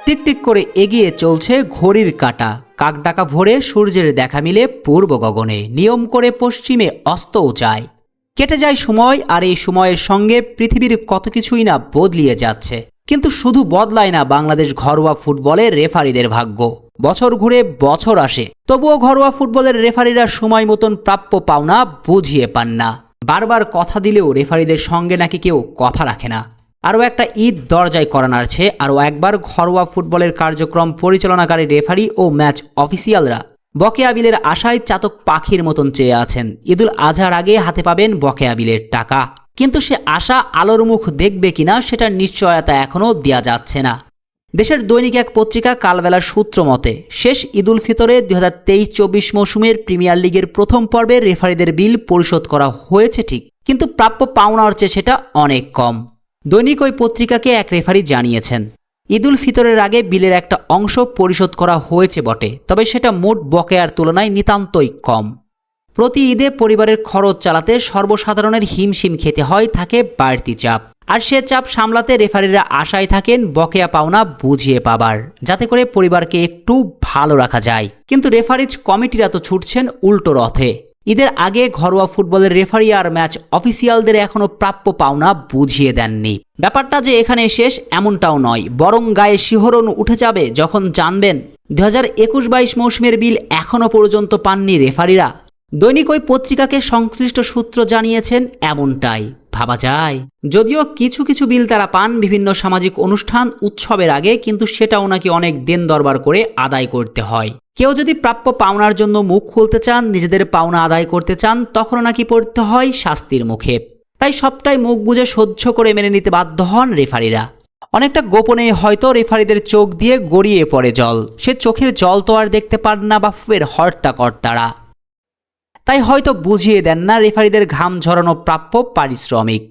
টিকটিক করে এগিয়ে চলছে ঘড়ির কাঁটা। কাকডাকা ভোরে সূর্যের দেখা মিলে পূর্ব গগনে, নিয়ম করে পশ্চিমে অস্তও যায়। কেটে যায় সময়, আর এই সময়ের সঙ্গে পৃথিবীর কত কিছুই না বদলিয়ে যাচ্ছে। কিন্তু শুধু বদলায় না বাংলাদেশ ঘরোয়া ফুটবলের রেফারিদের ভাগ্য। বছর ঘুরে বছর আসে, তবুও ঘরোয়া ফুটবলের রেফারিরা সময় মতন প্রাপ্য পাওনা বুঝিয়ে পান না। বারবার কথা দিলেও রেফারিদের সঙ্গে নাকি কেউ কথা রাখে না। আরও একটা ঈদ দরজায় করা নাড়ছে। আরও একবার ঘরোয়া ফুটবলের কার্যক্রম পরিচালনাকারী রেফারি ও ম্যাচ অফিসিয়ালরা বকেয়া বিলের আশায় চাতক পাখির মতন চেয়ে আছেন। ঈদুল আজহার আগে হাতে পাবেন বকেয়া বিলের টাকা, কিন্তু সে আশা আলোর মুখ দেখবে কিনা সেটার নিশ্চয়তা এখনও দেওয়া যাচ্ছে না। দেশের দৈনিক এক পত্রিকা কালবেলার সূত্র মতে, শেষ ঈদুল ফিতরে 2023-24 মৌসুমের প্রিমিয়ার লিগের প্রথম পর্বে রেফারিদের বিল পরিশোধ করা হয়েছে ঠিক, কিন্তু প্রাপ্য পাওনার চেয়ে সেটা অনেক কম। দৈনিক ওই পত্রিকাকে এক রেফারি জানিয়েছেন, ঈদুল ফিতরের আগে বিলের একটা অংশ পরিশোধ করা হয়েছে বটে, তবে সেটা মোট বকেয়ার তুলনায় নিতান্তই কম। প্রতি ঈদে পরিবারের খরচ চালাতে সর্বসাধারণের হিমশিম খেতে হয়, থাকে বাড়তি চাপ। আর সে চাপ সামলাতে রেফারিরা আশায় থাকেন বকেয়া পাওনা বুঝিয়ে পাবার, যাতে করে পরিবারকে একটু ভালো রাখা যায়। কিন্তু রেফারিজ কমিটিরা তো ছুটছেন উল্টো রথে। ঈদের আগে ঘরোয়া ফুটবলের রেফারি আর ম্যাচ অফিসিয়ালদের এখনো প্রাপ্য পাওনা বুঝিয়ে দেননি। ব্যাপারটা যে এখানে শেষ এমনটাও নয়, বরং গায়ে শিহরণ উঠে যাবে যখন জানবেন 2021-22 মৌসুমের বিল এখনো পর্যন্ত পাননি রেফারিরা। দৈনিক ওই পত্রিকাকে সংশ্লিষ্ট সূত্র জানিয়েছেন এমনটাই। ভাবা যায়, যদিও কিছু কিছু বিল তারা পান বিভিন্ন সামাজিক অনুষ্ঠান উৎসবের আগে, কিন্তু সেটাও নাকি অনেক দেন দরবার করে আদায় করতে হয়। কেউ যদি প্রাপ্য পাওনার জন্য মুখ খুলতে চান, নিজেদের পাওনা আদায় করতে চান, তখন নাকি পড়তে হয় শাস্তির মুখে। তাই সবটাই মুখ বুজে সহ্য করে মেনে নিতে বাধ্য হন রেফারিরা। অনেকটা গোপনে হয়তো রেফারিদের চোখ দিয়ে গড়িয়ে পড়ে জল। সে চোখের জল তো আর দেখতে পান না বাফুফের হর্তাকর্তারা, তাই হয়তো বুঝিয়ে দেন না রেফারিদের ঘাম ঝরানো প্রাপ্য পারিশ্রমিক।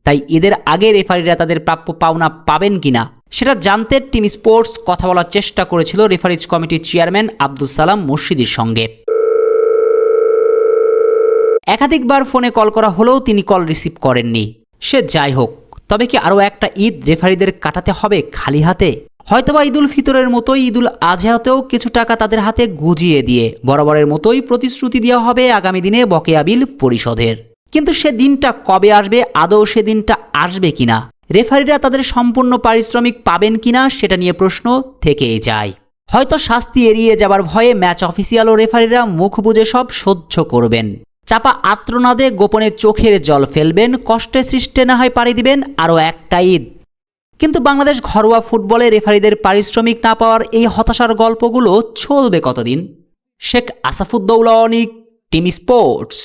তাই ঈদের আগে রেফারিরা তাদের প্রাপ্য পাওনা পাবেন কিনা সেটা জানতে টিম স্পোর্টস কথা বলার চেষ্টা করেছিল রেফারিজ কমিটির চেয়ারম্যান আব্দুস সালাম মুর্শিদির সঙ্গে। একাধিকবার ফোনে কল করা হলেও তিনি কল রিসিভ করেননি। সে যাই হোক, তবে কি আরও একটা ঈদ রেফারিদের কাটাতে হবে খালি হাতে? হয়তোবা ঈদুল ফিতরের মতোই ঈদুল আজহাতেও কিছু টাকা তাদের হাতে গুজিয়ে দিয়ে বরাবরের মতোই প্রতিশ্রুতি দেওয়া হবে আগামী দিনে বকেয়া বিল পরিশোধের। কিন্তু সে দিনটা কবে আসবে, আদৌ সে দিনটা আসবে কিনা, রেফারিরা তাদের সম্পূর্ণ পারিশ্রমিক পাবেন কিনা সেটা নিয়ে প্রশ্ন থেকেই যায়। হয়তো শাস্তি এড়িয়ে যাবার ভয়ে ম্যাচ অফিসিয়াল ও রেফারিরা মুখ বুজে সব সহ্য করবেন, চাপা আত্রনাদে গোপনে চোখের জল ফেলবেন, কষ্টে সৃষ্টে না হয় পাড়ি দিবেন আরও একটা ঈদ। কিন্তু বাংলাদেশ ঘরোয়া ফুটবলে রেফারিদের পারিশ্রমিক না পাওয়ার এই হতাশার গল্পগুলো চলবে কতদিন? শেখ আসাফুদ্দৌলা অনিক, টিম স্পোর্টস।